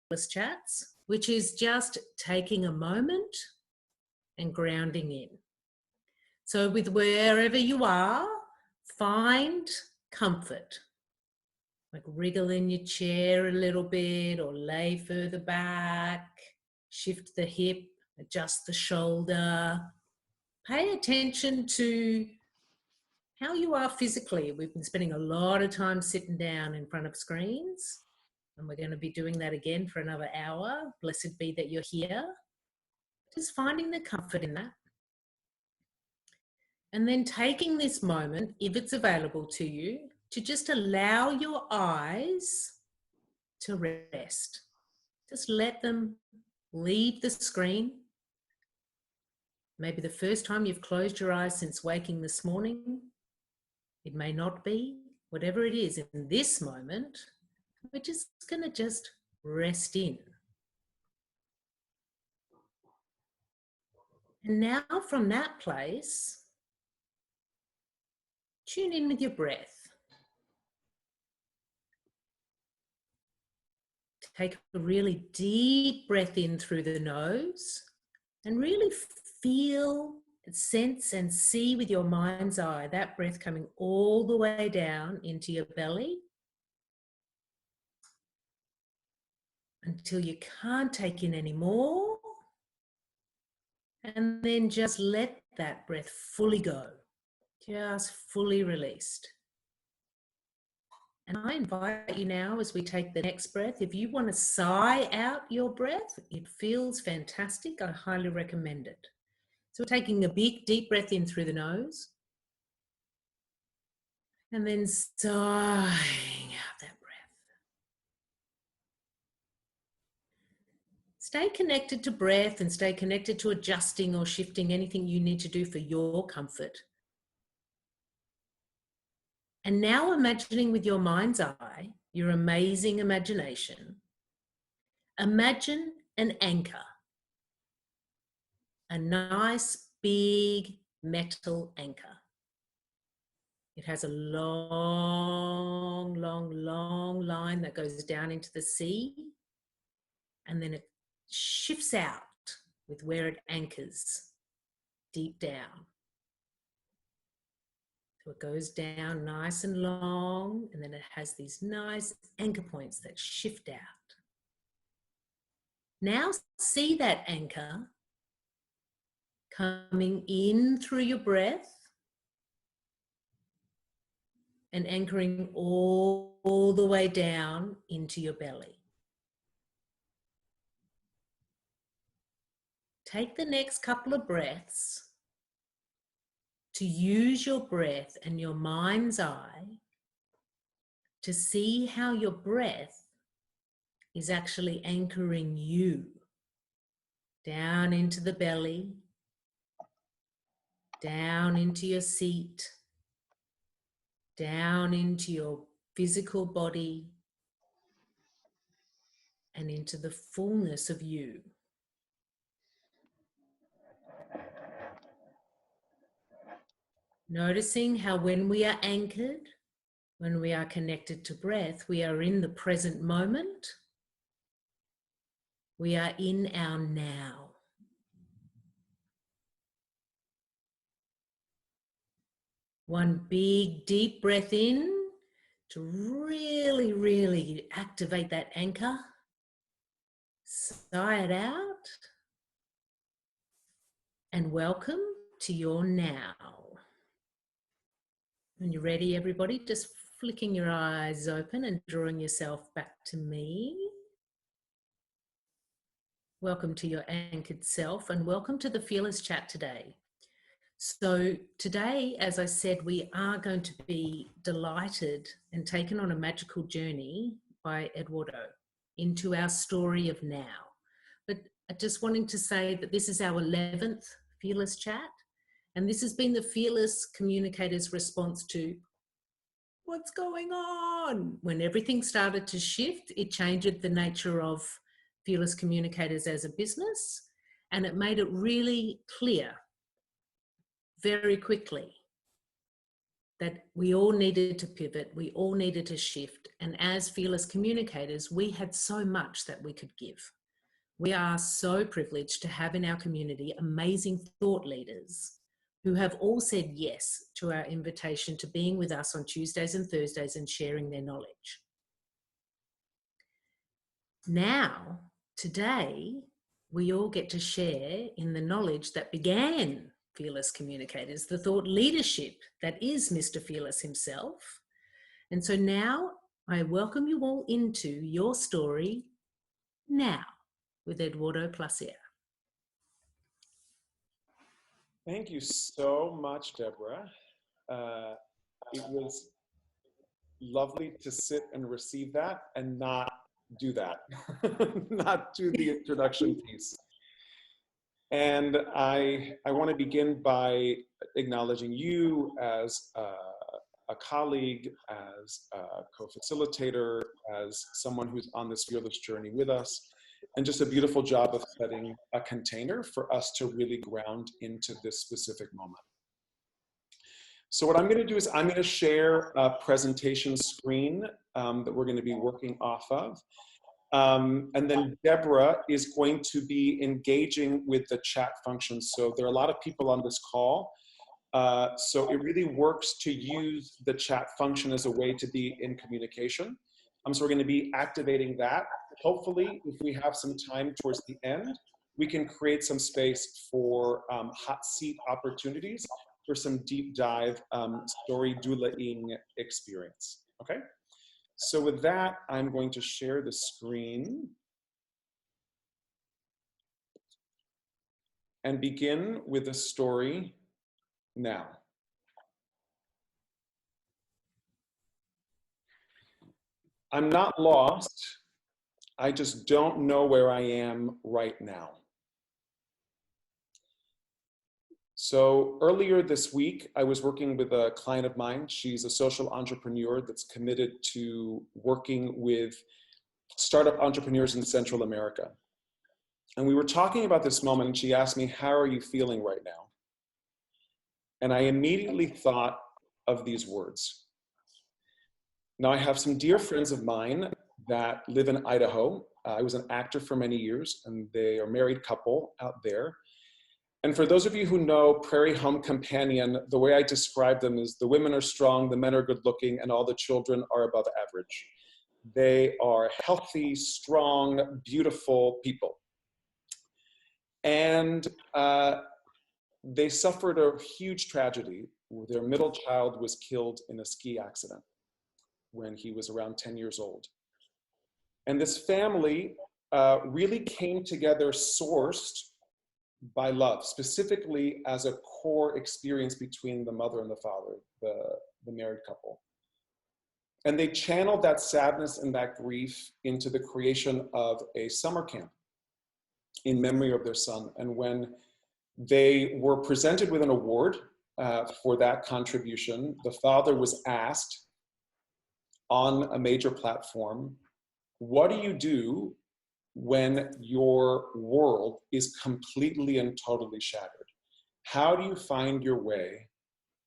Fearless Chats, which is just taking a moment and grounding in. So with wherever you are, find comfort. Like wriggle in your chair a little bit or lay further back, shift the hip, adjust the shoulder. Pay attention to how you are physically. We've been spending a lot of time sitting down in front of screens, and we're going to be doing that again for another hour. Blessed be that you're here. Just finding the comfort in that. And then taking this moment, if it's available to you, to just allow your eyes to rest. Just let them leave the screen. Maybe the first time you've closed your eyes since waking this morning. It may not be. Whatever it is in this moment, we're just going to just rest in. And now from that place, tune in with your breath. Take a really deep breath in through the nose and really feel, sense and see with your mind's eye that breath coming all the way down into your belly until you can't take in any more. And then just let that breath fully go, just fully released. And I invite you now, as we take the next breath, if you want to sigh out your breath, it feels fantastic. I highly recommend it. So we're taking a big, deep breath in through the nose. And then sighing out that breath. Stay connected to breath and stay connected to adjusting or shifting anything you need to do for your comfort. And now imagining with your mind's eye, your amazing imagination, imagine an anchor, a nice big metal anchor. It has a long, long, long line that goes down into the sea, and then it shifts out with where it anchors deep down. So it goes down nice and long, and then it has these nice anchor points that shift out. Now see that anchor coming in through your breath and anchoring all the way down into your belly. Take the next couple of breaths to use your breath and your mind's eye to see how your breath is actually anchoring you down into the belly, down into your seat, down into your physical body, and into the fullness of you. Noticing how when we are anchored, when we are connected to breath, we are in the present moment. We are in our now. One big deep breath in to really, really activate that anchor. Sigh it out. And welcome to your now. When you're ready, everybody, just flicking your eyes open and drawing yourself back to me. Welcome to your anchored self and welcome to the Fearless Chat today. So today, as I said, we are going to be delighted and taken on a magical journey by Eduardo into our story of now. But I just wanting to say that this is our 11th Fearless Chat. And this has been the Fearless Communicators' response to what's going on. When everything started to shift, it changed the nature of Fearless Communicators as a business, and it made it really clear very quickly that we all needed to pivot, we all needed to shift. And as fearless communicators, we had so much that we could give. We are so privileged to have in our community amazing thought leaders who have all said yes to our invitation to being with us on Tuesdays and Thursdays and sharing their knowledge. Now, today, we all get to share in the knowledge that began Fearless Communicators, the thought leadership that is Mr. Fearless himself. And so now I welcome you all into your story now with Eduardo Placer. Thank you so much, Deborah. It was lovely to sit and receive that and not do that, not do the introduction piece. And I want to begin by acknowledging you as a colleague, as a co-facilitator, as someone who's on this fearless journey with us, and just a beautiful job of setting a container for us to really ground into this specific moment. So what I'm going to do is I'm going to share a presentation screen that we're going to be working off of. And then Deborah is going to be engaging with the chat function. So there are a lot of people on this call. So it really works to use the chat function as a way to be in communication. So we're going to be activating that. Hopefully, if we have some time towards the end, we can create some space for hot seat opportunities for some deep dive story doulaing experience. Okay? So with that, I'm going to share the screen and begin with the story now. I'm not lost. I just don't know where I am right now. So earlier this week, I was working with a client of mine. She's a social entrepreneur that's committed to working with startup entrepreneurs in Central America. And we were talking about this moment, and she asked me, how are you feeling right now? And I immediately thought of these words. Now, I have some dear friends of mine that live in Idaho. I was an actor for many years, and they are a married couple out there. And for those of you who know Prairie Home Companion, the way I describe them is the women are strong, the men are good looking, and all the children are above average. They are healthy, strong, beautiful people. And they suffered a huge tragedy. Their middle child was killed in a ski accident when he was around 10 years old. And this family really came together sourced by love, specifically as a core experience between the mother and the father, the married couple. And they channeled that sadness and that grief into the creation of a summer camp in memory of their son. And when they were presented with an award for that contribution, the father was asked on a major platform, what do you do when your world is completely and totally shattered? How do you find your way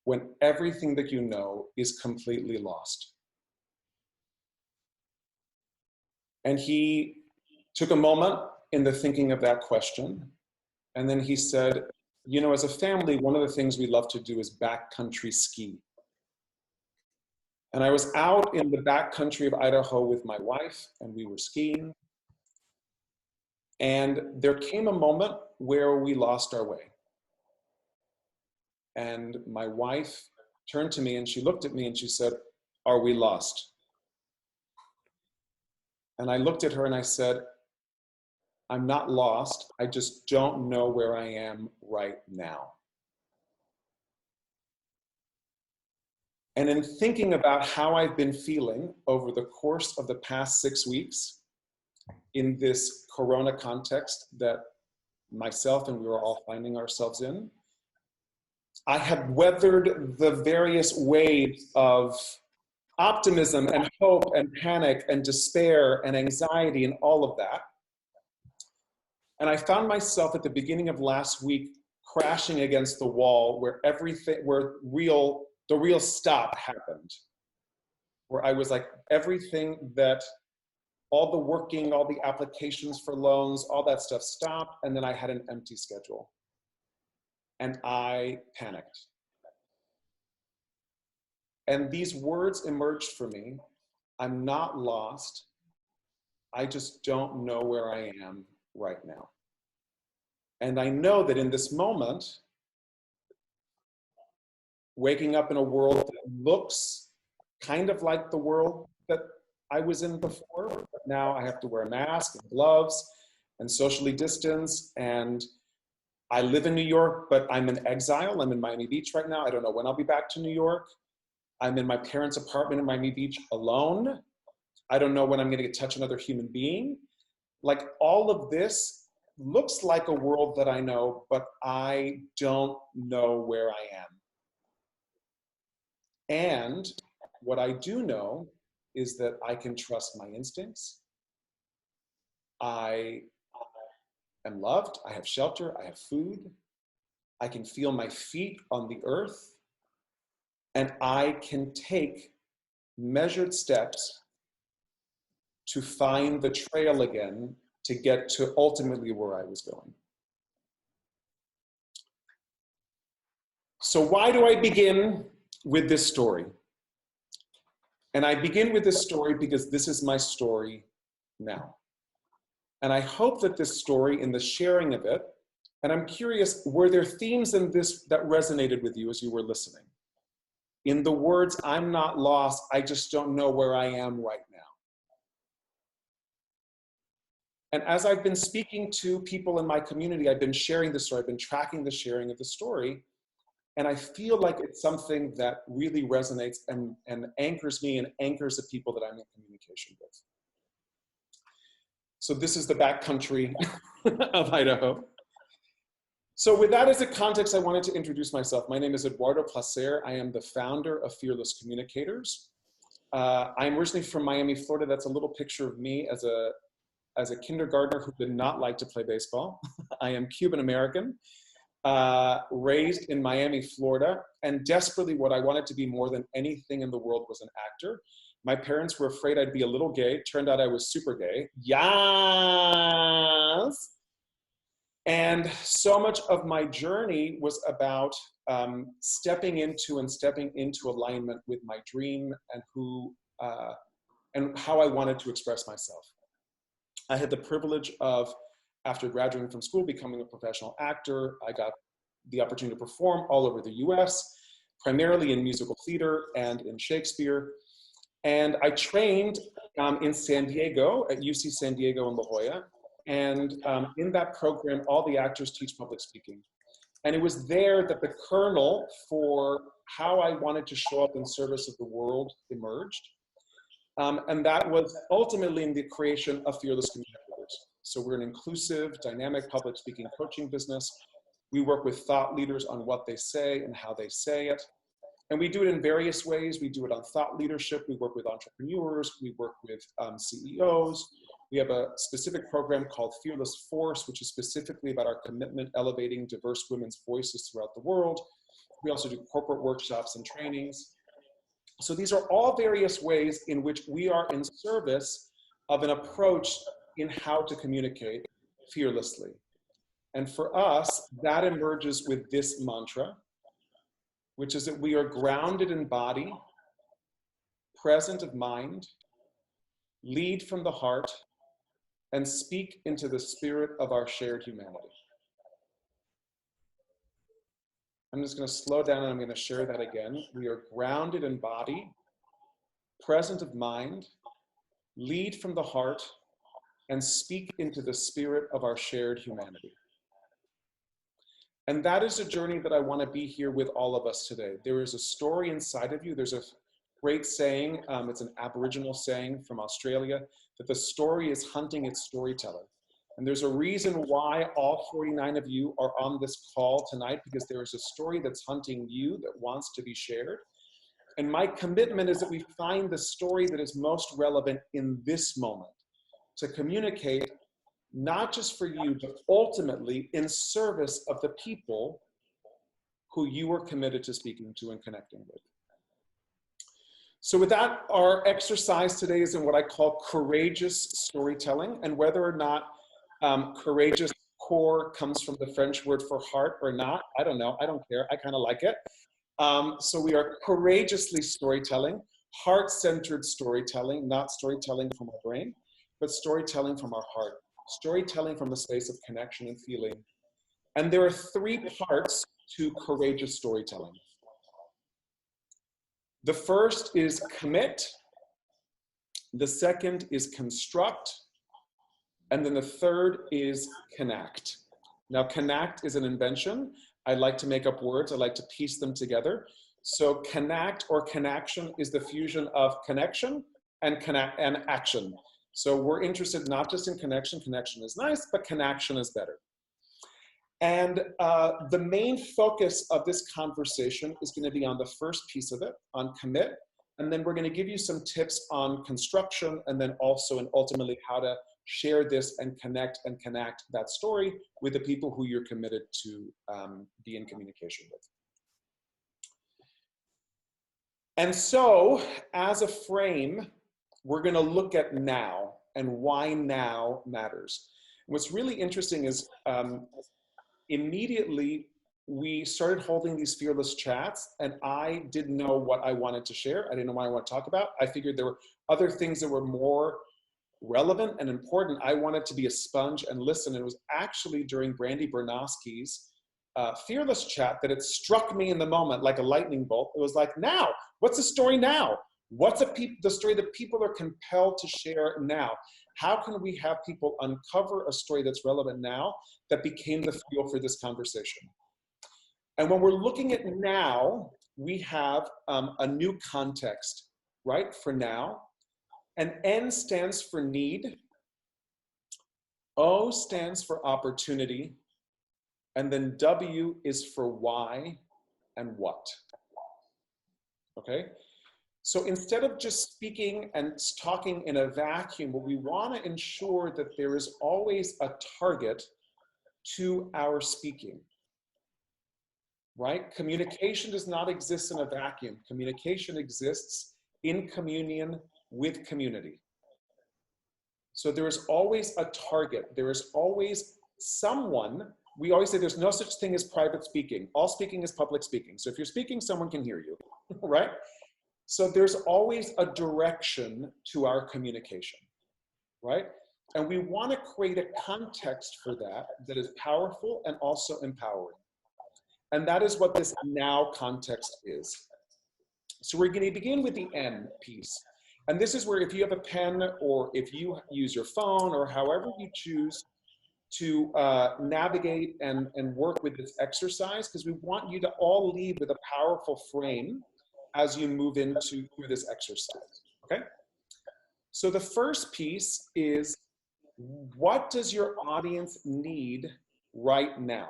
when everything that you know is completely lost? And he took a moment in the thinking of that question. And then he said, you know, as a family, one of the things we love to do is backcountry ski. And I was out in the backcountry of Idaho with my wife, and we were skiing. And there came a moment where we lost our way. And my wife turned to me and she looked at me and she said, are we lost? And I looked at her and I said, I'm not lost. I just don't know where I am right now. And in thinking about how I've been feeling over the course of the past 6 weeks in this Corona context that myself and we were all finding ourselves in, I have weathered the various waves of optimism and hope and panic and despair and anxiety and all of that. And I found myself at the beginning of last week crashing against the wall where real the real stop happened, where I was like, everything that, all the working, all the applications for loans, all that stuff stopped, and then I had an empty schedule. And I panicked. And these words emerged for me. I'm not lost. I just don't know where I am right now. And I know that in this moment, waking up in a world that looks kind of like the world that I was in before, but now I have to wear a mask and gloves and socially distance. And I live in New York, but I'm in exile. I'm in Miami Beach right now. I don't know when I'll be back to New York. I'm in my parents' apartment in Miami Beach alone. I don't know when I'm gonna get to touch another human being. Like, all of this looks like a world that I know, but I don't know where I am. And what I do know is that I can trust my instincts. I am loved, I have shelter, I have food. I can feel my feet on the earth, and I can take measured steps to find the trail again to get to ultimately where I was going. So why do I begin with this story? And I begin with this story because this is my story now. And I hope that this story, in the sharing of it, and I'm curious, were there themes in this that resonated with you as you were listening? In the words, I'm not lost, I just don't know where I am right now. And as I've been speaking to people in my community, I've been sharing the story, I've been tracking the sharing of the story, and I feel like it's something that really resonates and anchors me and anchors the people that I'm in communication with. So this is the backcountry of Idaho. So with that as a context, I wanted to introduce myself. My name is Eduardo Placer. I am the founder of Fearless Communicators. I'm originally from Miami, Florida. That's a little picture of me as a kindergartner who did not like to play baseball. I am Cuban American, raised in Miami, Florida, and desperately what I wanted to be more than anything in the world was an actor. My parents were afraid I'd be a little gay. Turned out I was super gay. Yes! And so much of my journey was about stepping into alignment with my dream and and how I wanted to express myself. I had the privilege of, after graduating from school, becoming a professional actor. I got the opportunity to perform all over the US, primarily in musical theater and in Shakespeare. And I trained in San Diego, at UC San Diego in La Jolla. And in that program, all the actors teach public speaking. And it was there that the kernel for how I wanted to show up in service of the world emerged. And that was ultimately in the creation of Fearless Communicators. So we're an inclusive, dynamic public speaking coaching business. We work with thought leaders on what they say and how they say it. And we do it in various ways. We do it on thought leadership. We work with entrepreneurs. We work with CEOs. We have a specific program called Fearless Force, which is specifically about our commitment elevating diverse women's voices throughout the world. We also do corporate workshops and trainings. So these are all various ways in which we are in service of an approach in how to communicate fearlessly. And for us, that emerges with this mantra, which is that we are grounded in body, present of mind, lead from the heart, and speak into the spirit of our shared humanity. I'm just going to slow down and I'm going to share that again. We are grounded in body, present of mind, lead from the heart, and speak into the spirit of our shared humanity. And that is a journey that I want to be here with all of us today. There is a story inside of you. There's a great saying, it's an Aboriginal saying from Australia, that the story is hunting its storyteller. And there's a reason why all 49 of you are on this call tonight, because there is a story that's hunting you that wants to be shared. And my commitment is that we find the story that is most relevant in this moment to communicate, not just for you, but ultimately in service of the people who you are committed to speaking to and connecting with. So with that, our exercise today is in what I call courageous storytelling, and whether or not courageous core comes from the French word for heart or not, I don't know, I don't care, I kind of like it. So we are courageously storytelling, heart-centered storytelling, not storytelling from our brain, but storytelling from our heart, storytelling from a space of connection and feeling. And there are 3 parts to courageous storytelling. The first is commit, the second is construct, and then the third is connect. Now, connect is an invention. I like to make up words. I like to piece them together. So connect or connection is the fusion of connection and action. So we're interested not just in connection. Connection is nice, but connection is better. And the main focus of this conversation is going to be on the first piece of it, on commit. And then we're going to give you some tips on construction, and then also and ultimately how to share this and connect that story with the people who you're committed to be in communication with. And so, as a frame, we're going to look at now and why now matters. What's really interesting is immediately we started holding these fearless chats, and I didn't know what I wanted to share. I didn't know what I want to talk about. I figured there were other things that were more relevant and important. I wanted to be a sponge and listen. And it was actually during Brandy Bernowski's fearless chat that it struck me in the moment like a lightning bolt. It was like, now, what's the story now? What's the story that people are compelled to share now? How can we have people uncover a story that's relevant now that became the fuel for this conversation? And when we're looking at now, we have a new context, right, for now. And N stands for need, O stands for opportunity, and then W is for why and what. Okay? So instead of just speaking and talking in a vacuum, what we want to ensure that there is always a target to our speaking. Right? Communication does not exist in a vacuum. Communication exists in communion with community. So there is always a target. There is always someone. We always say there's no such thing as private speaking. All speaking is public speaking. So if you're speaking, someone can hear you, right? So there's always a direction to our communication, right? And we want to create a context for that that is powerful and also empowering. And that is what this now context is. So we're going to begin with the N piece. And this is where if you have a pen or if you use your phone or however you choose to navigate and work with this exercise, because we want you to all leave with a powerful frame as you move through this exercise, okay? So the first piece is, what does your audience need right now?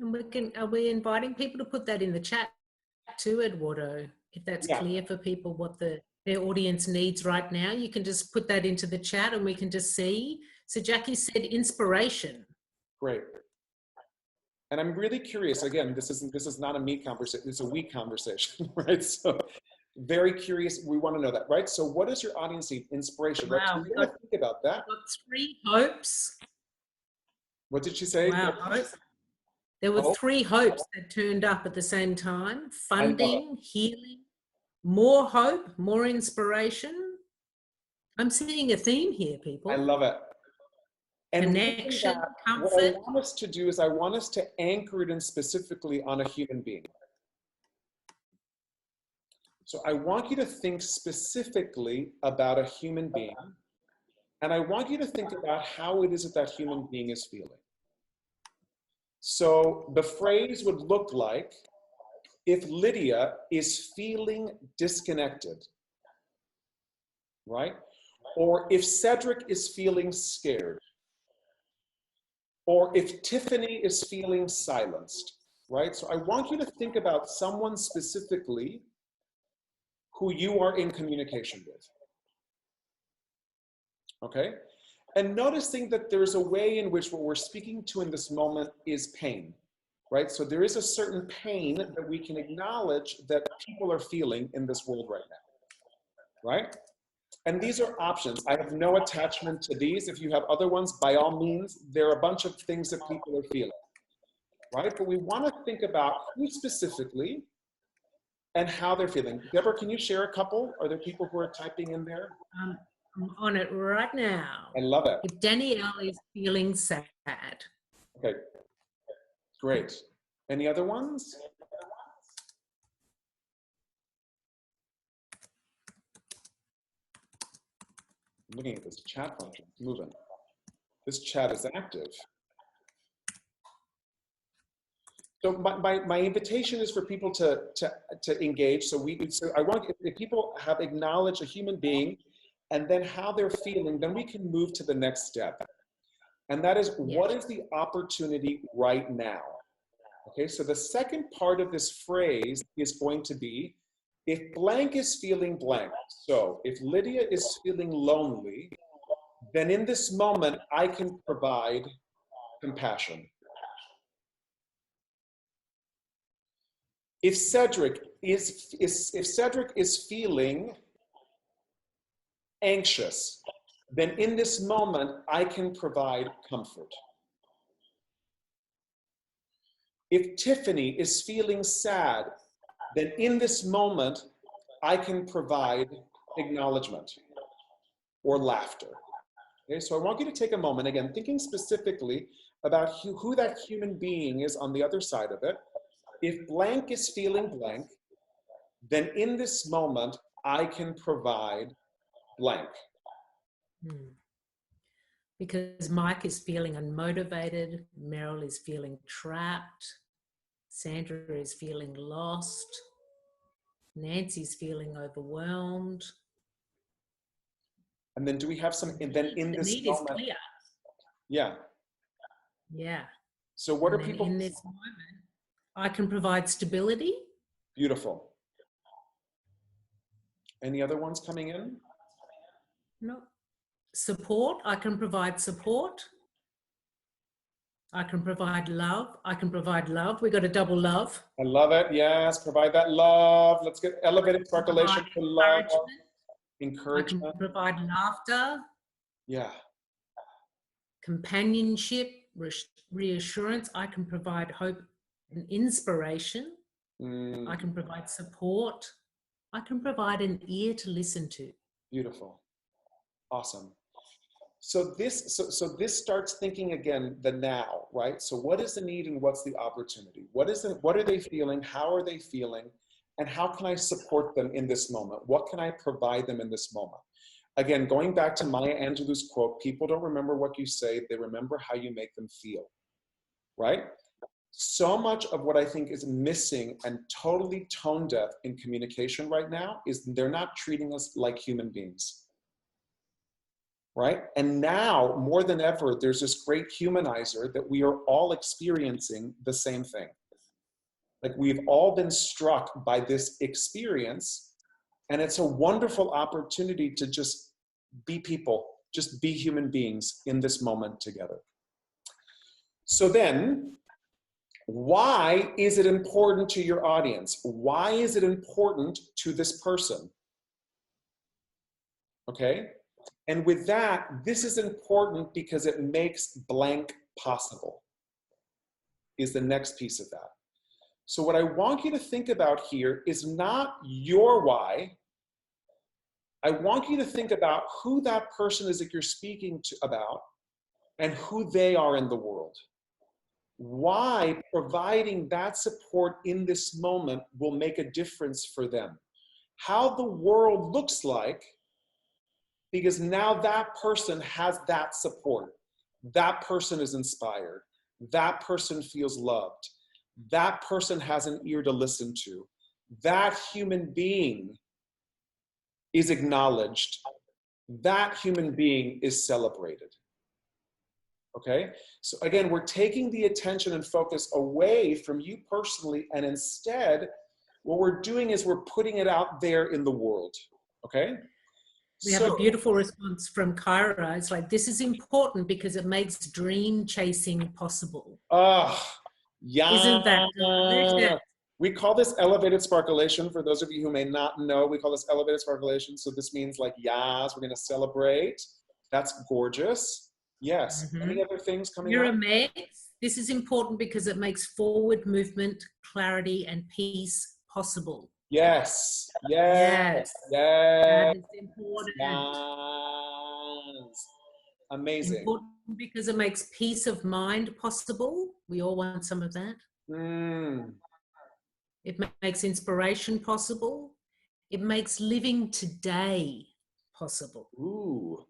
And are we inviting people to put that in the chat too, Eduardo? If that's clear for people what their audience needs right now, you can just put that into the chat and we can just see. So Jackie said inspiration. Great. And I'm really curious, again, this is not a me conversation, it's a we conversation, right? So very curious, we want to know that, right? So what does your audience need? Inspiration, right? So we're going to think about that. Got 3 hopes. What did she say? Wow, there were 3 hopes that turned up at the same time: funding, healing, more hope, more inspiration. I'm seeing a theme here, people. I love it. And connection, comfort. What I want us to do is I want us to anchor it in specifically on a human being. So I want you to think specifically about a human being, and I want you to think about how it is that that human being is feeling. So the phrase would look like, if Lydia is feeling disconnected, right? Or if Cedric is feeling scared, or if Tiffany is feeling silenced, right? So I want you to think about someone specifically who you are in communication with, okay? And noticing that there's a way in which what we're speaking to in this moment is pain. right? So there is a certain pain that we can acknowledge that people are feeling in this world right now, right? And these are options. I have no attachment to these. If you have other ones, by all means, there are a bunch of things that people are feeling, right? But we want to think about who specifically and how they're feeling. Deborah, can you share a couple? Are there people who are typing in there? I'm on it right now. I love it. If Danielle is feeling sad. Okay, great. Any other ones? I'm looking at this chat function, it's moving. This chat is active. So my invitation is for people to engage. So I want, if people have acknowledged a human being and then how they're feeling, then we can move to the next step. And that is, what is the opportunity right now? Okay, so the second part of this phrase is going to be, if blank is feeling blank. So if Lydia is feeling lonely, then in this moment, I can provide compassion. If Cedric is feeling anxious, then in this moment, I can provide comfort. If Tiffany is feeling sad, then in this moment, I can provide acknowledgement or laughter. Okay, so I want you to take a moment, again, thinking specifically about who that human being is on the other side of it. If blank is feeling blank, then in this moment, I can provide blank. Because Mike is feeling unmotivated, Meryl is feeling trapped, Sandra is feeling lost, Nancy's feeling overwhelmed. And then do we have some, and then in this moment, is clear. Yeah. Yeah. So what are people? In this moment, I can provide stability. Beautiful. Any other ones coming in? No. Support, I can provide support. I can provide love. I can provide love. We got a double love. I love it. Yes, provide that love. Let's get elevated percolation to love. Encouragement. I can provide laughter. Yeah. Companionship, reassurance. I can provide hope and inspiration. I can provide support. I can provide an ear to listen to. Beautiful. Awesome. So this starts thinking again, the now, right? So what is the need and what's the opportunity? What are they feeling? How are they feeling? And how can I support them in this moment? What can I provide them in this moment? Again, going back to Maya Angelou's quote, people don't remember what you say, they remember how you make them feel, right? So much of what I think is missing and totally tone deaf in communication right now is they're not treating us like human beings. Right? And now, more than ever, there's this great humanizer that we are all experiencing the same thing. Like we've all been struck by this experience, and it's a wonderful opportunity to just be people, just be human beings in this moment together. So then, why is it important to your audience? Why is it important to this person? Okay? And with that, this is important because it makes blank possible, is the next piece of that. So what I want you to think about here is not your why. I want you to think about who that person is that you're speaking to about and who they are in the world. Why providing that support in this moment will make a difference for them. How the world looks like, because now that person has that support. That person is inspired. That person feels loved. That person has an ear to listen to. That human being is acknowledged. That human being is celebrated. Okay? So again, we're taking the attention and focus away from you personally, and instead, what we're doing is we're putting it out there in the world. Okay? We have a beautiful response from Kyra. It's like, this is important because it makes dream chasing possible. Ah, Yeah. Isn't that delicious? We call this elevated sparkulation. For those of you who may not know, we call this elevated sparkulation. So this means like, yes, we're going to celebrate. That's gorgeous. Yes. Any other things coming up? Miramax. This is important because it makes forward movement, clarity, and peace possible. Yes. Yes. Yes. That is important. Yes. Amazing. Important because it makes peace of mind possible. We all want some of that. It makes inspiration possible. It makes living today possible. Ooh.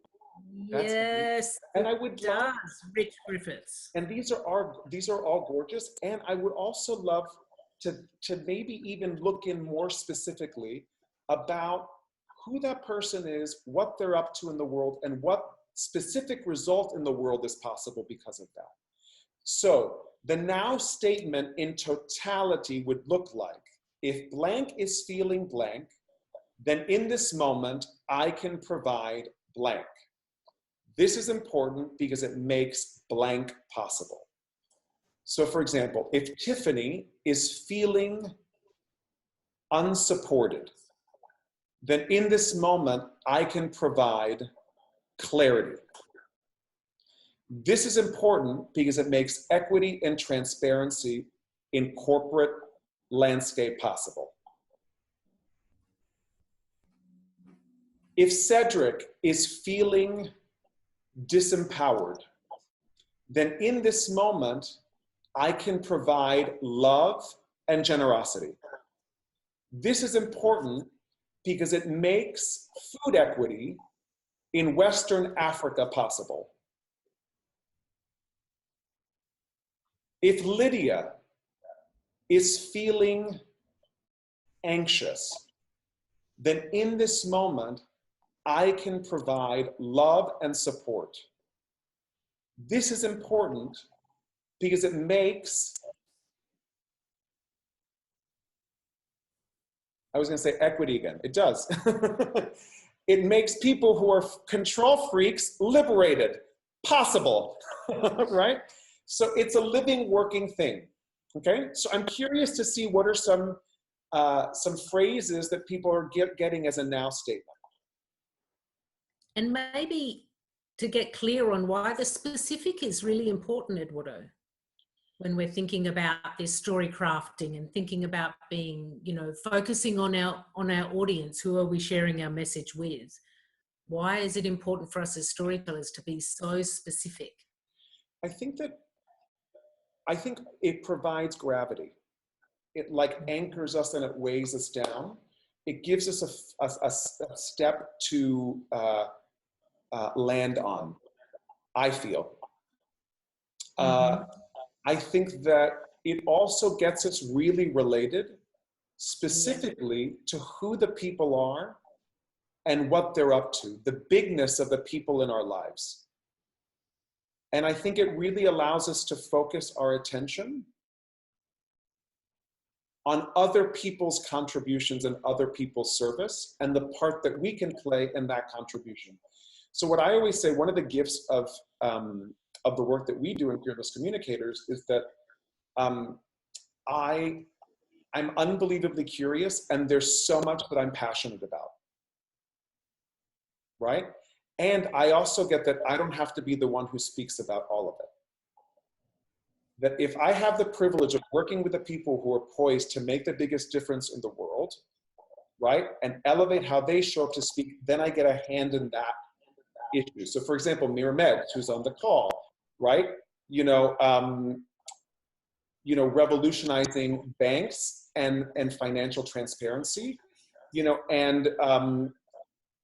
Yes, and I would love, Rich Griffiths. And these are all gorgeous. And I would also love to maybe even look in more specifically about who that person is, what they're up to in the world, and what specific result in the world is possible because of that. So the now statement in totality would look like, if blank is feeling blank, then in this moment, I can provide blank. This is important because it makes blank possible. So for example, if Tiffany is feeling unsupported, then in this moment, I can provide clarity. This is important because it makes equity and transparency in corporate landscape possible. If Cedric is feeling disempowered, then in this moment, I can provide love and generosity. This is important because it makes food equity in Western Africa possible. If Lydia is feeling anxious, then in this moment, I can provide love and support. This is important because it makes, I was going to say equity again. It does. It makes people who are control freaks liberated, possible, right? So it's a living, working thing. Okay. So I'm curious to see what are some phrases that people are getting as a now statement. And maybe to get clear on why the specific is really important, Eduardo, when we're thinking about this story crafting and thinking about being, you know, focusing on our audience, who are we sharing our message with? Why is it important for us as storytellers to be so specific? I think it provides gravity. It like anchors us and it weighs us down. It gives us a step to land on, I feel. I think that it also gets us really related specifically to who the people are and what they're up to, the bigness of the people in our lives. And I think it really allows us to focus our attention on other people's contributions and other people's service and the part that we can play in that contribution. So what I always say, one of the gifts of the work that we do in Fearless Communicators is that I'm unbelievably curious, and there's so much that I'm passionate about, right? And I also get that I don't have to be the one who speaks about all of it. That if I have the privilege of working with the people who are poised to make the biggest difference in the world, right, and elevate how they show up to speak, then I get a hand in that issue. So for example, Miramed, who's on the call, right, revolutionizing banks and financial transparency,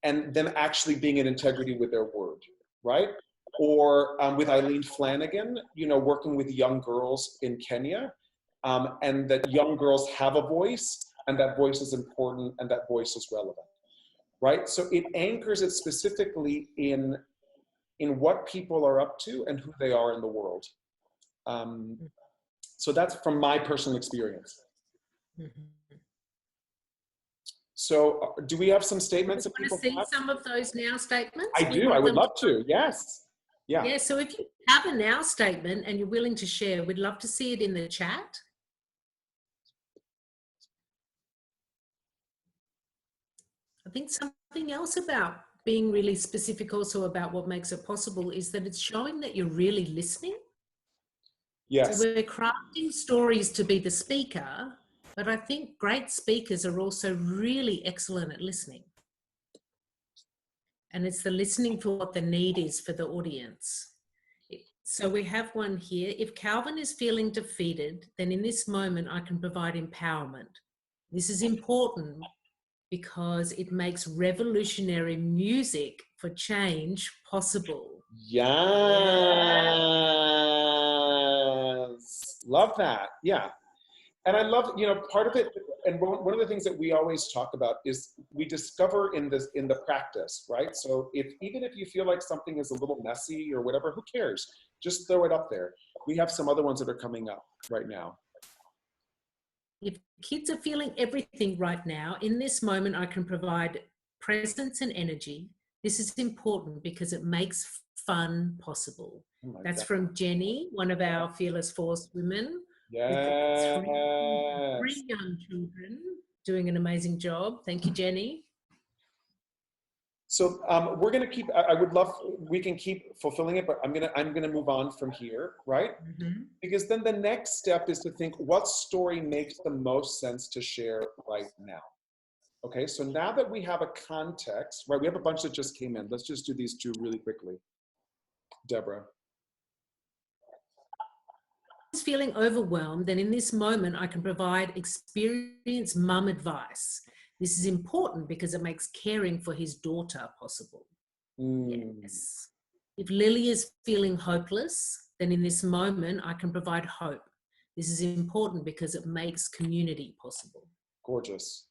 and them actually being in integrity with their word, right? Or with Eileen Flanagan, working with young girls in Kenya, and that young girls have a voice, and that voice is important, and that voice is relevant, right? So it anchors it specifically in what people are up to and who they are in the world. So that's from my personal experience. So do we have some statements? Do you want to see some of those now statements? I do, I would love to, yes. Yeah. Yeah, so if you have a now statement and you're willing to share, we'd love to see it in the chat. I think something else about being really specific also about what makes it possible is that it's showing that you're really listening. Yes. So we're crafting stories to be the speaker, but I think great speakers are also really excellent at listening. And it's the listening for what the need is for the audience. So we have one here. If Calvin is feeling defeated, then in this moment I can provide empowerment. This is important because it makes revolutionary music for change possible. Yes. Love that. Yeah. And I love, you know, part of it, and one of the things that we always talk about is we discover in the practice, right? So even if you feel like something is a little messy or whatever, who cares? Just throw it up there. We have some other ones that are coming up right now. If kids are feeling everything right now, in this moment, I can provide presence and energy. This is important because it makes fun possible. Oh That's God. from Jenny, one of our Fearless Force women. Yes. Three young children doing an amazing job. Thank you, Jenny. So we're going to keep, I would love, we can keep fulfilling it, but I'm going to move on from here, right? Mm-hmm. Because then the next step is to think what story makes the most sense to share right now. Okay, so now that we have a context, right, we have a bunch that just came in. Let's just do these two really quickly. Deborah. Is feeling overwhelmed, then in this moment, I can provide experienced mum advice. This is important because it makes caring for his daughter possible. Yes. If Lily is feeling hopeless, then in this moment, I can provide hope. This is important because it makes community possible. Gorgeous.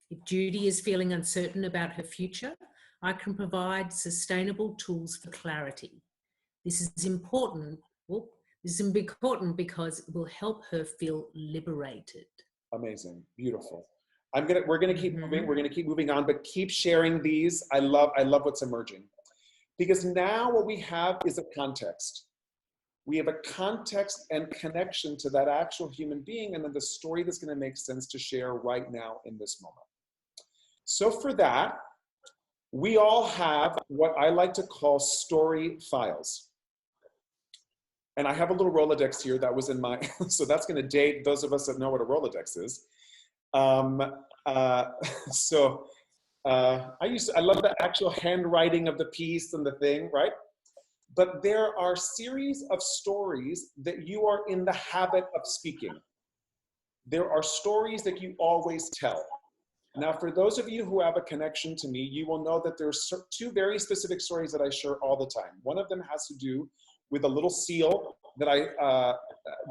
If Judy is feeling uncertain about her future, I can provide sustainable tools for clarity. This is important. This is important because it will help her feel liberated. Amazing. Beautiful. We're gonna keep moving. We're gonna keep moving on, but keep sharing these. I love what's emerging. Because now what we have is a context. We have a context and connection to that actual human being, and then the story that's gonna make sense to share right now in this moment. So for that, we all have what I like to call story files. And I have a little Rolodex here that was in my, so that's gonna date those of us that know what a Rolodex is. I love the actual handwriting of the piece and the thing, right? But there are series of stories that you are in the habit of speaking. There are stories that you always tell. Now, for those of you who have a connection to me, you will know that there's two very specific stories that I share all the time. One of them has to do with a little seal that I,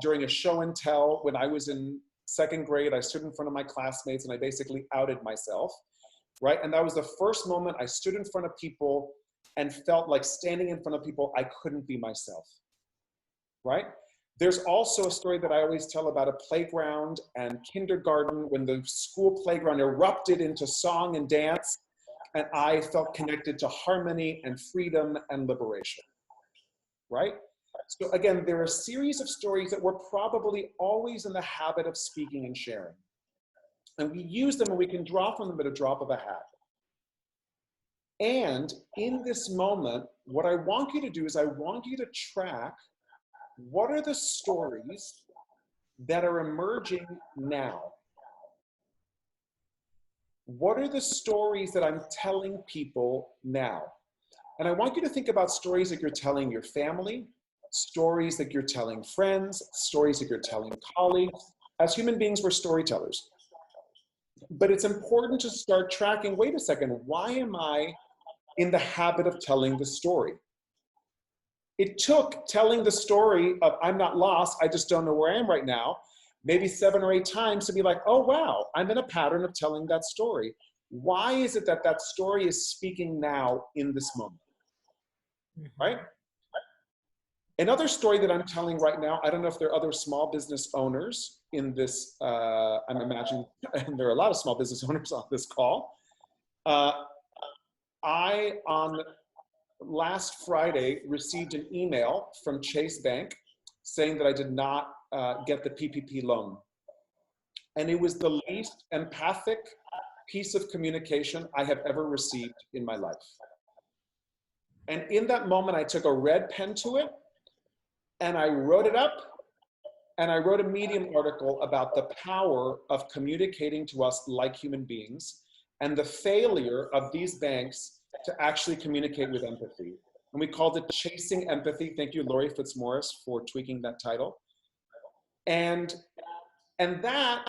during a show and tell when I was in second grade, I stood in front of my classmates and I basically outed myself, right? And that was the first moment I stood in front of people and felt like standing in front of people, I couldn't be myself, right? There's also a story that I always tell about a playground and kindergarten when the school playground erupted into song and dance, and I felt connected to harmony and freedom and liberation, right? So again, there are a series of stories that we're probably always in the habit of speaking and sharing. And we use them and we can draw from them at a drop of a hat. And in this moment, what I want you to do is I want you to track what are the stories that are emerging now? What are the stories that I'm telling people now? And I want you to think about stories that you're telling your family, stories that you're telling friends, stories that you're telling colleagues. As human beings, we're storytellers. But it's important to start tracking, wait a second, why am I in the habit of telling the story? It took telling the story of I'm not lost, I just don't know where I am right now, maybe 7 or 8 times to be like, oh wow, I'm in a pattern of telling that story. Why is it that that story is speaking now in this moment, right? Another story that I'm telling right now, I don't know if there are other small business owners in this, I'm imagining, and there are a lot of small business owners on this call. last Friday received an email from Chase Bank saying that I did not get the PPP loan. And it was the least empathic piece of communication I have ever received in my life. And in that moment, I took a red pen to it and I wrote it up, and I wrote a Medium article about the power of communicating to us like human beings and the failure of these banks to actually communicate with empathy. And we called it Chasing Empathy. Thank you, Laurie Fitzmaurice, for tweaking that title. And that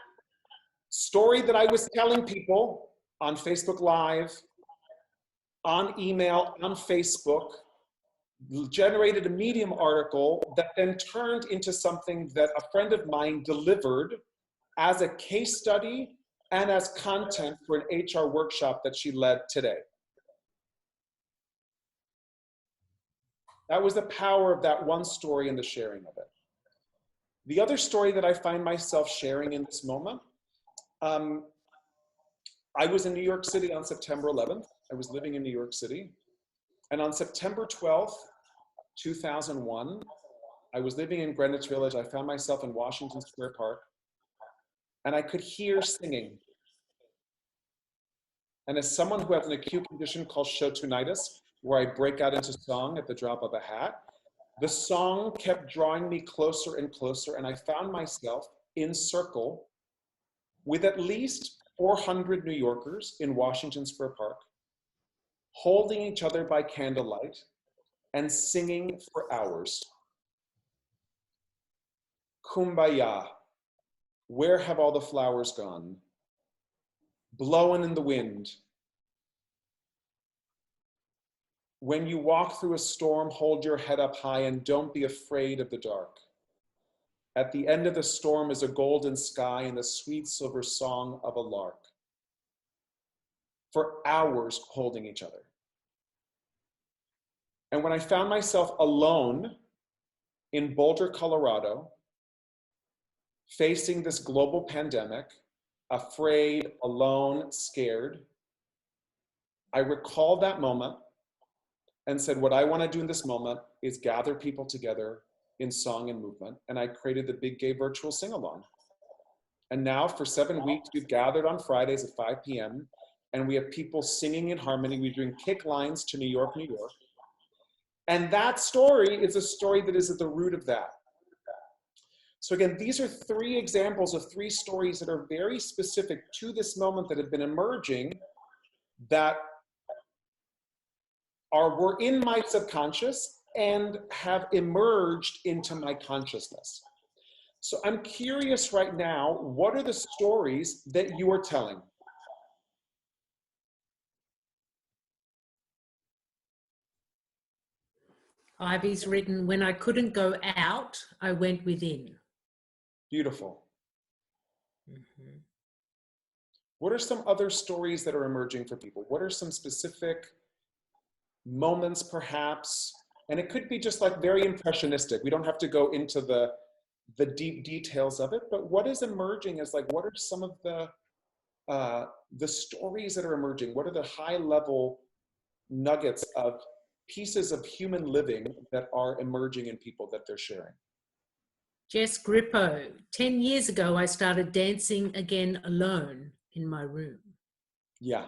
story that I was telling people on Facebook Live, on email, on Facebook, generated a Medium article that then turned into something that a friend of mine delivered as a case study and as content for an HR workshop that she led today. That was the power of that one story and the sharing of it. The other story that I find myself sharing in this moment, I was in New York City on September 11th. I was living in New York City. And on September 12th, 2001, I was living in Greenwich Village. I found myself in Washington Square Park, and I could hear singing. And as someone who has an acute condition called shotunitis, where I break out into song at the drop of a hat, the song kept drawing me closer and closer, and I found myself in circle with at least 400 New Yorkers in Washington Square Park, holding each other by candlelight and singing for hours. Kumbaya, where have all the flowers gone? Blowing in the wind. When you walk through a storm, hold your head up high and don't be afraid of the dark. At the end of the storm is a golden sky and the sweet silver song of a lark. For hours holding each other. And when I found myself alone in Boulder, Colorado, facing this global pandemic, afraid, alone, scared, I recalled that moment and said, what I want to do in this moment is gather people together in song and movement. And I created the Big Gay Virtual Sing-Along. And now for 7 weeks, we've gathered on Fridays at 5 p.m. and we have people singing in harmony. We're doing kick lines to New York, New York. And that story is a story that is at the root of that. So again, these are 3 examples of 3 stories that are very specific to this moment that have been emerging that were in my subconscious and have emerged into my consciousness. So I'm curious right now, what are the stories that you are telling? Ivy's written, when I couldn't go out, I went within. Beautiful. Mm-hmm. What are some other stories that are emerging for people? What are some specific moments perhaps? And it could be just like very impressionistic. We don't have to go into the deep details of it, but what is emerging as like, what are some of the stories that are emerging? What are the high level nuggets of pieces of human living that are emerging in people that they're sharing? Jess Grippo, 10 years ago, I started dancing again alone in my room. Yeah.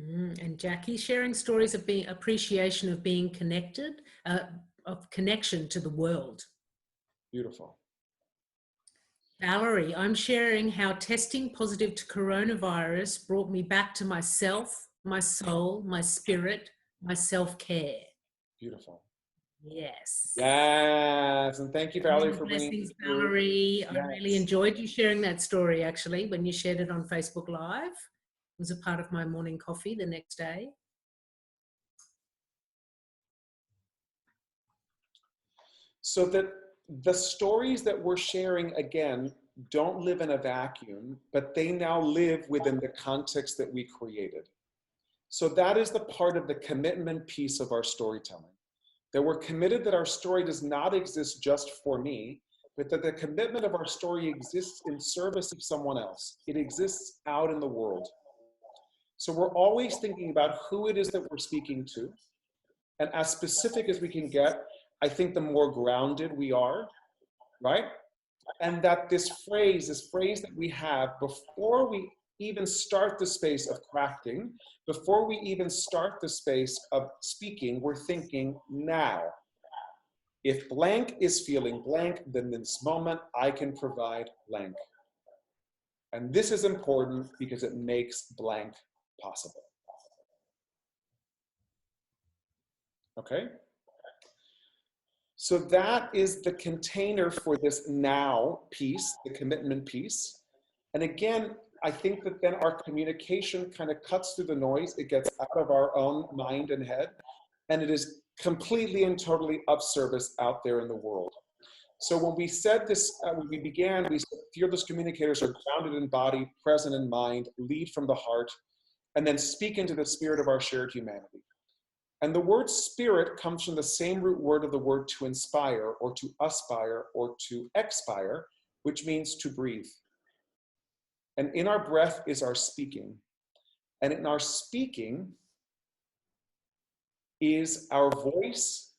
And Jackie sharing stories of being appreciation of being connected, of connection to the world. Beautiful. Valerie, I'm sharing how testing positive to coronavirus brought me back to myself, my soul, my spirit, my self-care. Beautiful. Yes. Yes, and thank you, Valerie, for bringing blessings, it through. Valerie. Yes. I really enjoyed you sharing that story, actually, when you shared it on Facebook Live. It was a part of my morning coffee the next day. So that the stories that we're sharing, again, don't live in a vacuum, but they now live within the context that we created. So that is the part of the commitment piece of our storytelling. That we're committed that our story does not exist just for me, but that the commitment of our story exists in service of someone else. It exists out in the world. So we're always thinking about who it is that we're speaking to. And as specific as we can get, I think the more grounded we are, right? And that this phrase that we have before we even start the space of crafting, before we even start the space of speaking, we're thinking now. If blank is feeling blank, then in this moment I can provide blank. And this is important because it makes blank possible. Okay? So that is the container for this now piece, the commitment piece. And again, I think that then our communication kind of cuts through the noise. It gets out of our own mind and head, and it is completely and totally of service out there in the world. So when we said this, when we began, we said fearless communicators are grounded in body, present in mind, lead from the heart, and then speak into the spirit of our shared humanity. And the word spirit comes from the same root word of the word to inspire, or to aspire, or to expire, which means to breathe. And in our breath is our speaking. And in our speaking is our voice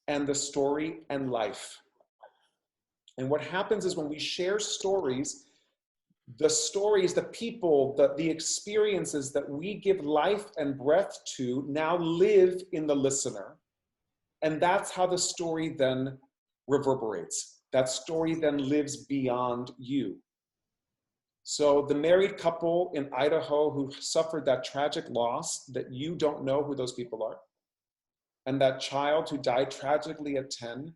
and the story and life. And what happens is when we share stories, the people, the experiences that we give life and breath to now live in the listener. And that's how the story then reverberates. That story then lives beyond you. So the married couple in Idaho who suffered that tragic loss, that you don't know who those people are, and that child who died tragically at 10,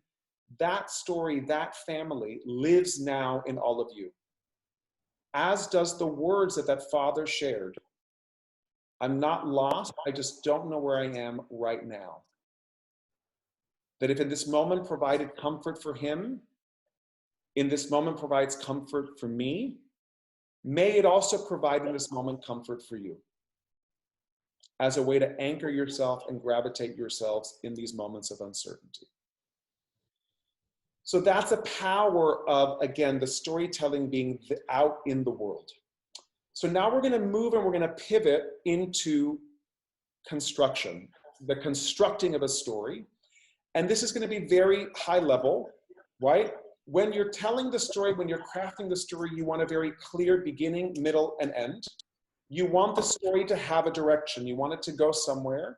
that story, that family lives now in all of you. As does the words that that father shared. I'm not lost, I just don't know where I am right now. That if in this moment provided comfort for him, in this moment provides comfort for me, may it also provide in this moment comfort for you, as a way to anchor yourself and gravitate yourselves in these moments of uncertainty. So that's the power of, again, the storytelling being out in the world. So now we're going to move and we're going to pivot into construction, the constructing of a story. And this is going to be very high level, right? When you're telling the story, when you're crafting the story, you want a very clear beginning, middle, and end. You want the story to have a direction. You want it to go somewhere.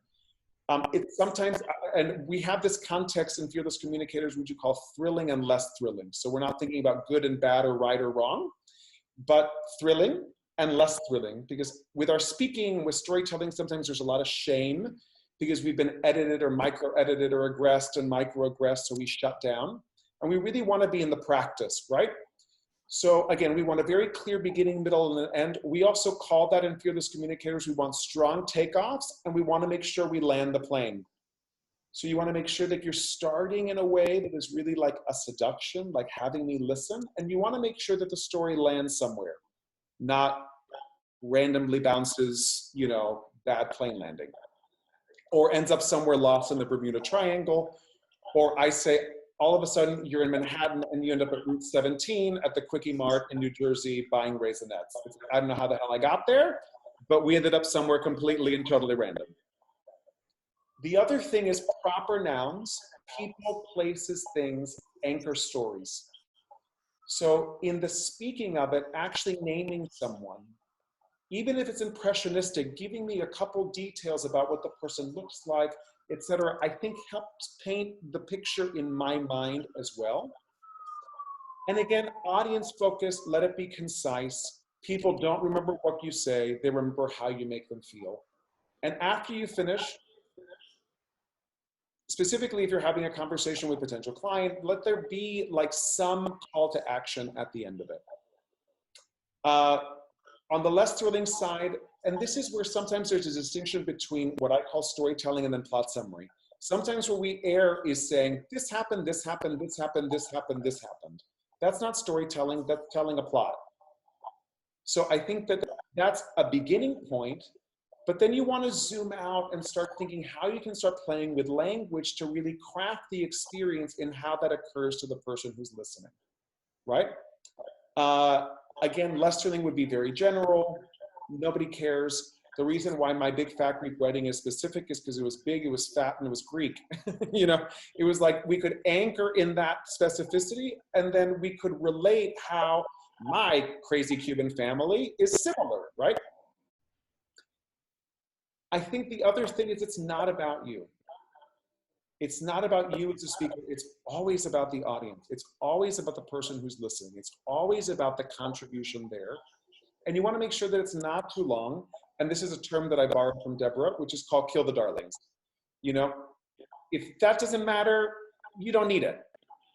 It's sometimes, and we have this context in Fearless Communicators, which you call thrilling and less thrilling. So we're not thinking about good and bad or right or wrong, but thrilling and less thrilling. Because with our speaking, with storytelling, sometimes there's a lot of shame because we've been edited or micro-edited or aggressed and micro-aggressed, so we shut down. And we really want to be in the practice, right? So again, we want a very clear beginning, middle, and end. We also call that in Fearless Communicators, we want strong takeoffs, and we want to make sure we land the plane. So you want to make sure that you're starting in a way that is really like a seduction, like having me listen, and you want to make sure that the story lands somewhere, not randomly bounces, you know, bad plane landing, or ends up somewhere lost in the Bermuda Triangle, or I say, all of a sudden you're in Manhattan and you end up at Route 17 at the Quickie Mart in New Jersey buying Raisinets. I don't know how the hell I got there, but we ended up somewhere completely and totally random. The other thing is proper nouns, people, places, things, anchor stories. So in the speaking of it, actually naming someone, even if it's impressionistic, giving me a couple details about what the person looks like, etc., I think helps paint the picture in my mind as well. And again, audience focused, let it be concise. People don't remember what you say, they remember how you make them feel. And after you finish, specifically if you're having a conversation with a potential client, let there be like some call to action at the end of it. On the less thrilling side, and this is where sometimes there's a distinction between what I call storytelling and then plot summary. Sometimes what we err is saying, this happened, this happened, this happened, this happened, this happened. That's not storytelling, that's telling a plot. So I think that that's a beginning point, but then you want to zoom out and start thinking how you can start playing with language to really craft the experience in how that occurs to the person who's listening. right? Again, Lesterling would be very general. Nobody cares. The reason why my big fat Greek wedding is specific is because it was big, it was fat, and it was Greek. You know, it was like we could anchor in that specificity, and then we could relate how my crazy Cuban family is similar, right? I think the other thing is it's not about you. It's not about you as a speaker. It's always about the audience. It's always about the person who's listening. It's always about the contribution there. And you want to make sure that it's not too long. And this is a term that I borrowed from Deborah, which is called kill the darlings. You know, if that doesn't matter, you don't need it,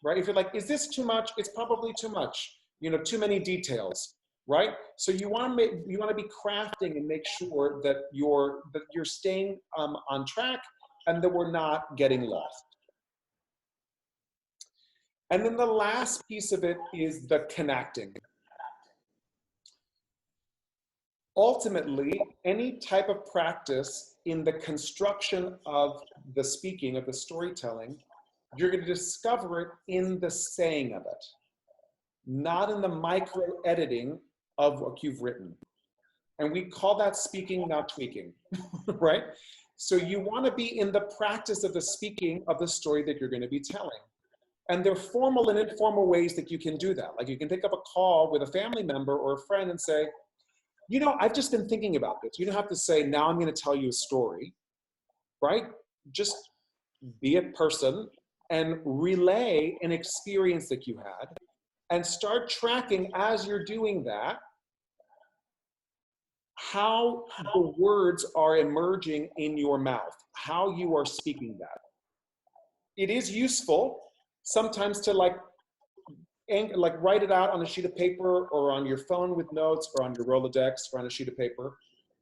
right? If you're like, is this too much? It's probably too much. You know, too many details, right? So you want to be crafting and make sure that you're staying on track and that we're not getting lost. And then the last piece of it is the connecting. Ultimately, any type of practice in the construction of the speaking, of the storytelling, you're going to discover it in the saying of it, not in the micro editing of what you've written. And we call that speaking, not tweaking, right? So you want to be in the practice of the speaking of the story that you're going to be telling. And there are formal and informal ways that you can do that. Like you can pick up a call with a family member or a friend and say, you know, I've just been thinking about this. You don't have to say, now I'm going to tell you a story, right? Just be a person and relay an experience that you had and start tracking as you're doing that how the words are emerging in your mouth, how you are speaking that. It is useful sometimes to like write it out on a sheet of paper or on your phone with notes or on your Rolodex or on a sheet of paper.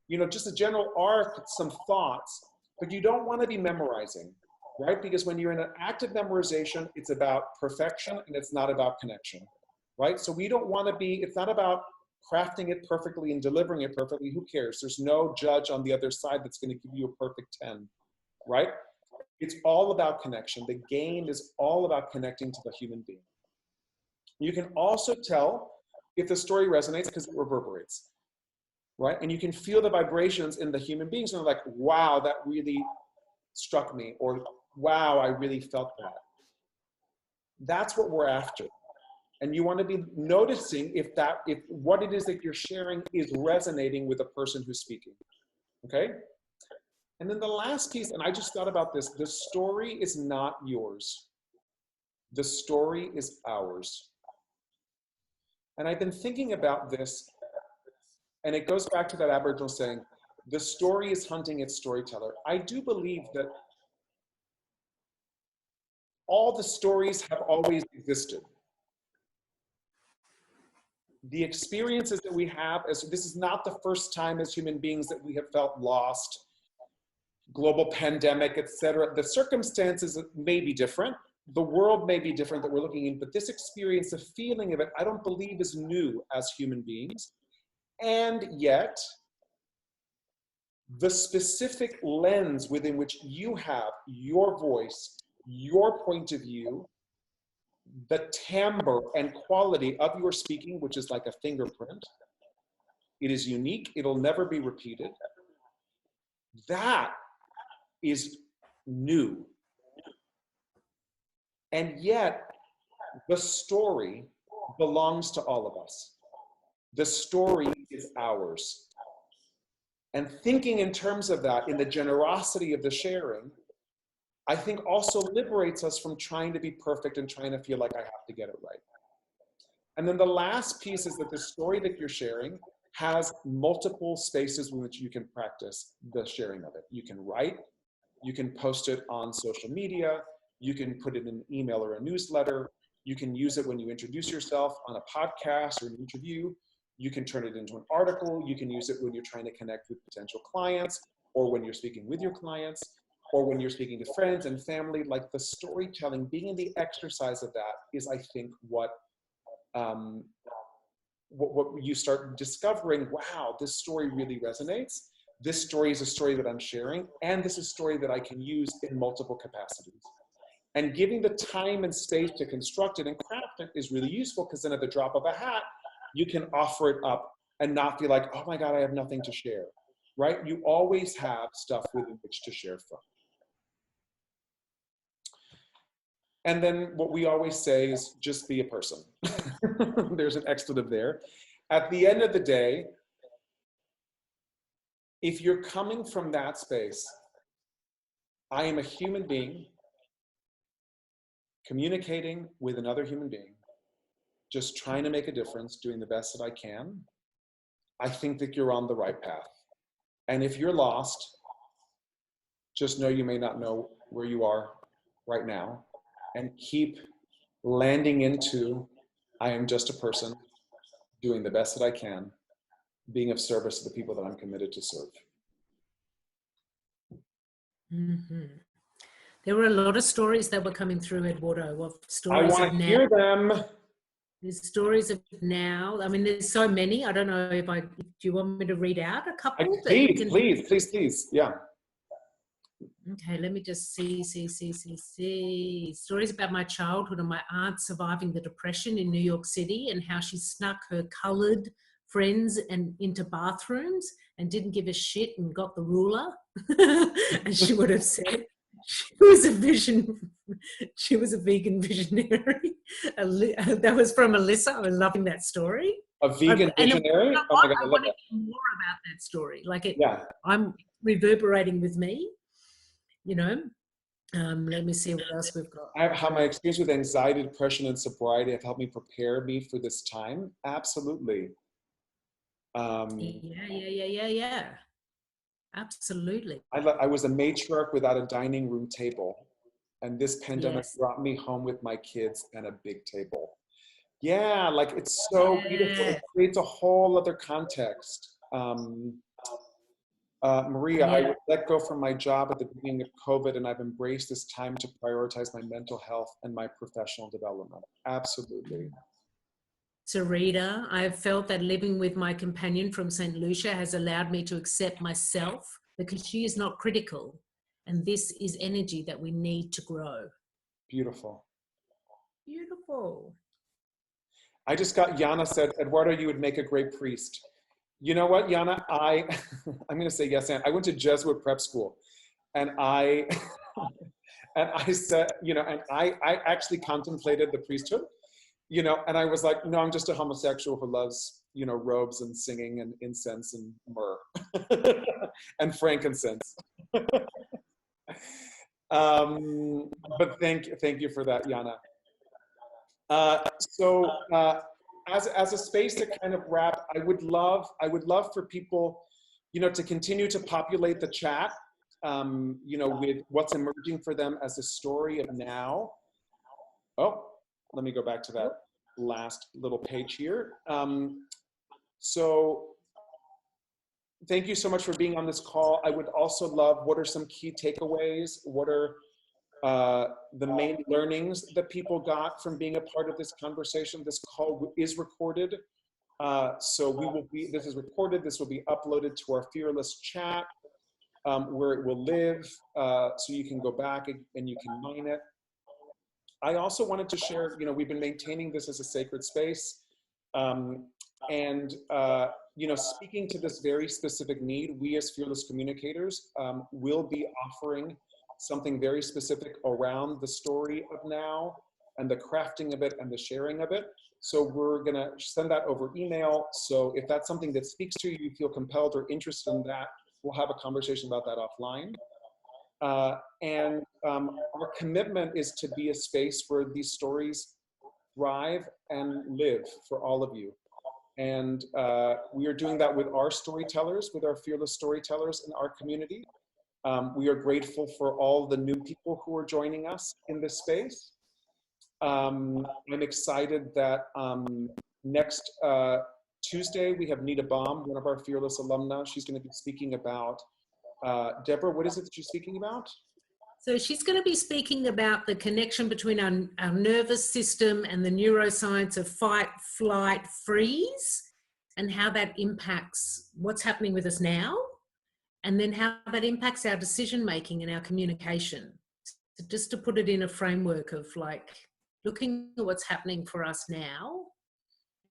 You know, just a general arc, some thoughts, but you don't want to be memorizing, right? Because when you're in an active memorization, it's about perfection and it's not about connection, right? So we don't want to be, it's not about crafting it perfectly and delivering it perfectly. Who cares? There's no judge on the other side that's going to give you a perfect 10, right? It's all about connection. The game is all about connecting to the human being. You can also tell if the story resonates because it reverberates, right? And you can feel the vibrations in the human beings and they're like, wow, that really struck me, or wow, I really felt that. That's what we're after. And you want to be noticing if what it is that you're sharing is resonating with the person who's speaking, okay? And then the last piece, and I just thought about this, the story is not yours. The story is ours. And I've been thinking about this, and it goes back to that Aboriginal saying, the story is hunting its storyteller. I do believe that all the stories have always existed. The experiences that we have, this is not the first time as human beings that we have felt lost, global pandemic, etc. The circumstances may be different. The world may be different that we're looking in, but this experience, the feeling of it, I don't believe is new as human beings. And yet, the specific lens within which you have your voice, your point of view, the timbre and quality of your speaking, which is like a fingerprint, it is unique, it'll never be repeated. That is new. And yet, the story belongs to all of us. The story is ours. And thinking in terms of that, in the generosity of the sharing, I think also liberates us from trying to be perfect and trying to feel like I have to get it right. And then the last piece is that the story that you're sharing has multiple spaces in which you can practice the sharing of it. You can write, you can post it on social media, you can put it in an email or a newsletter, you can use it when you introduce yourself on a podcast or an interview, you can turn it into an article, you can use it when you're trying to connect with potential clients, or when you're speaking with your clients, or when you're speaking to friends and family. Like the storytelling, being in the exercise of that is, I think, what you start discovering, wow, this story really resonates. This story is a story that I'm sharing, and this is a story that I can use in multiple capacities. And giving the time and space to construct it and craft it is really useful, because then at the drop of a hat, you can offer it up and not feel like, oh my God, I have nothing to share, right? You always have stuff within which to share from. And then what we always say is just be a person. There's an expletive there. At the end of the day, if you're coming from that space, I am a human being communicating with another human being, just trying to make a difference, doing the best that I can, I think that you're on the right path. And if you're lost, just know you may not know where you are right now, and keep landing into, I am just a person doing the best that I can, being of service to the people that I'm committed to serve. Mm-hmm. There were a lot of stories that were coming through, Eduardo, of stories. I want to hear them. There's stories of now. I mean, there's so many. I don't know if do you want me to read out a couple? Please. Yeah. Okay, let me just see. Stories about my childhood and my aunt surviving the Depression in New York City, and how she snuck her colored friends and into bathrooms and didn't give a shit and got the ruler. And she would have said she was a vegan visionary. That was from Alyssa. I was loving that story. A vegan visionary? Oh my God, I want to hear more about that story. Like I'm reverberating with me, you know. Let me see what else we've got. How my experience with anxiety, depression, and sobriety have helped me prepare me for this time. Absolutely. Yeah. Absolutely. I was a matriarch without a dining room table, and this pandemic brought me home with my kids and a big table. Yeah, like it's so beautiful. It creates a whole other context. Maria, I would let go from my job at the beginning of COVID, and I've embraced this time to prioritize my mental health and my professional development. Absolutely. Sarita, I've felt that living with my companion from St. Lucia has allowed me to accept myself, because she is not critical. And this is energy that we need to grow. Beautiful. I just got, Yana said, Eduardo, you would make a great priest. You know what, Yana? I'm going to say yes, and I went to Jesuit prep school, and I said, and I actually contemplated the priesthood, and I was like, no, I'm just a homosexual who loves, robes and singing and incense and myrrh and frankincense. But thank you for that, Yana. As a space to kind of wrap, I would love for people, to continue to populate the chat, with what's emerging for them as a story of now. Oh, let me go back to that last little page here. So thank you so much for being on this call. I would also love, what are some key takeaways? What are the main learnings that people got from being a part of this conversation? This call is recorded. So this is recorded. This will be uploaded to our Fearless chat, where it will live. So you can go back and you can mine it. I also wanted to share, we've been maintaining this as a sacred space. Speaking to this very specific need, we as Fearless Communicators will be offering something very specific around the story of now and the crafting of it and the sharing of it. So we're gonna send that over email. So if that's something that speaks to you, you feel compelled or interested in that, we'll have a conversation about that offline. Our commitment is to be a space where these stories thrive and live for all of you. And we are doing that with our storytellers, with our fearless storytellers in our community. We are grateful for all the new people who are joining us in this space. I'm excited that next Tuesday we have Nita Baum, one of our fearless alumna. She's going to be speaking about, Deborah, what is it that she's speaking about? So she's going to be speaking about the connection between our nervous system and the neuroscience of fight, flight, freeze, and how that impacts what's happening with us now, and then how that impacts our decision making and our communication. So just to put it in a framework of like looking at what's happening for us now.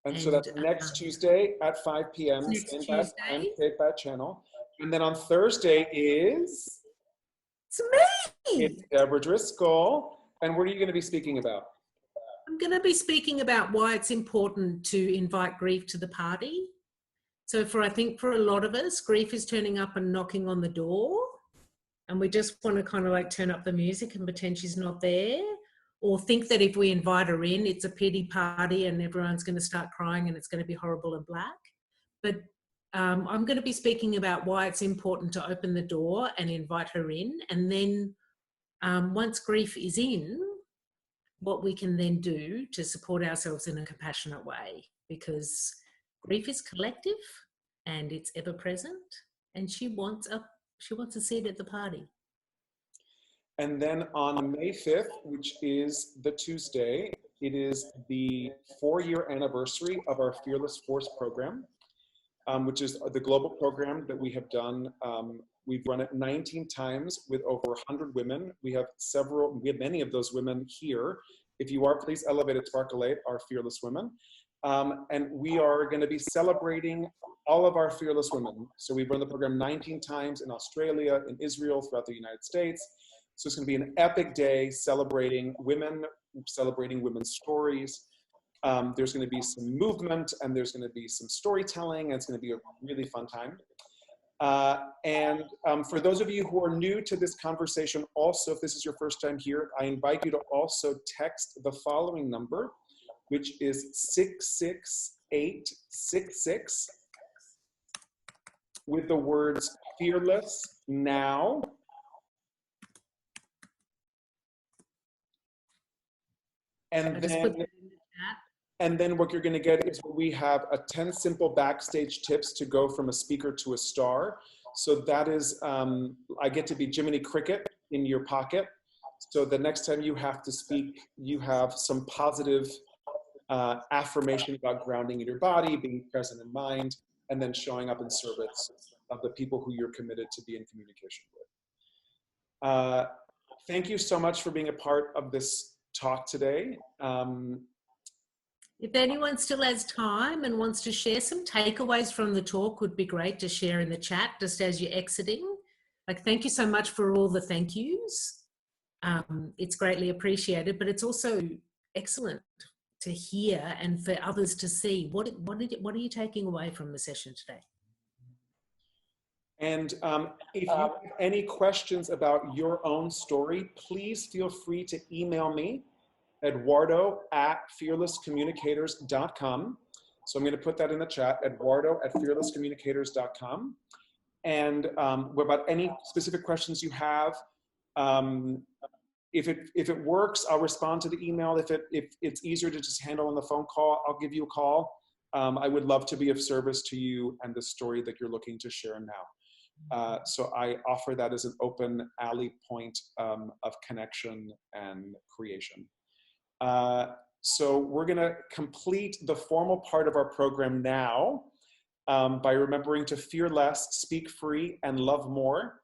And so that's next Tuesday at 5 p.m. Next Same Tuesday. bad time, same bad channel. And then on Thursday is? It's me! It's Deborah Driscoll. And what are you going to be speaking about? I'm going to be speaking about why it's important to invite grief to the party. So I think for a lot of us, grief is turning up and knocking on the door. And we just want to kind of like turn up the music and pretend she's not there. Or think that if we invite her in, it's a pity party and everyone's going to start crying and it's going to be horrible and black. But I'm going to be speaking about why it's important to open the door and invite her in. And then once grief is in, what we can then do to support ourselves in a compassionate way. Because grief is collective and it's ever present. And she wants a seat at the party. And then on May 5th, which is the Tuesday, it is the 4-year anniversary of our Fearless Force program, which is the global program that we have done. We've run it 19 times with over 100 women. We have many of those women here. If you are, please elevate and percolate our fearless women. And we are going to be celebrating all of our fearless women. So we've run the program 19 times in Australia, in Israel, throughout the United States. So it's going to be an epic day celebrating women, celebrating women's stories. There's going to be some movement and there's going to be some storytelling, and it's going to be a really fun time. And for those of you who are new to this conversation, also, if this is your first time here, I invite you to also text the following number, which is 66866 with the words fearless now. And then what you're going to get is we have a 10 simple backstage tips to go from a speaker to a star. So that is, I get to be Jiminy Cricket in your pocket. So the next time you have to speak, you have some positive affirmation about grounding in your body, being present in mind, and then showing up in service of the people who you're committed to be in communication with. Thank you so much for being a part of this talk today. If anyone still has time and wants to share some takeaways from the talk, would be great to share in the chat just as you're exiting. Like, thank you so much for all the thank yous. It's greatly appreciated, but it's also excellent to hear and for others to see. What are you taking away from the session today? And if you have any questions about your own story, please feel free to email me, Eduardo@fearlesscommunicators.com. So I'm going to put that in the chat, Eduardo@fearlesscommunicators.com. And about any specific questions you have, if it works, I'll respond to the email. If it's easier to just handle on the phone call, I'll give you a call. I would love to be of service to you and the story that you're looking to share now. So I offer that as an open alley point of connection and creation. So we're going to complete the formal part of our program now by remembering to fear less, speak free, and love more.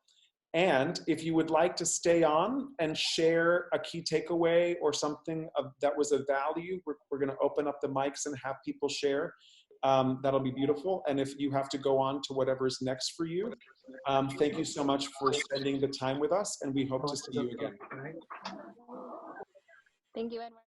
And if you would like to stay on and share a key takeaway or something that was of value, we're going to open up the mics and have people share. That'll be beautiful. And if you have to go on to whatever's next for you, thank you so much for spending the time with us, and we hope to see you again. Thank you, Edward.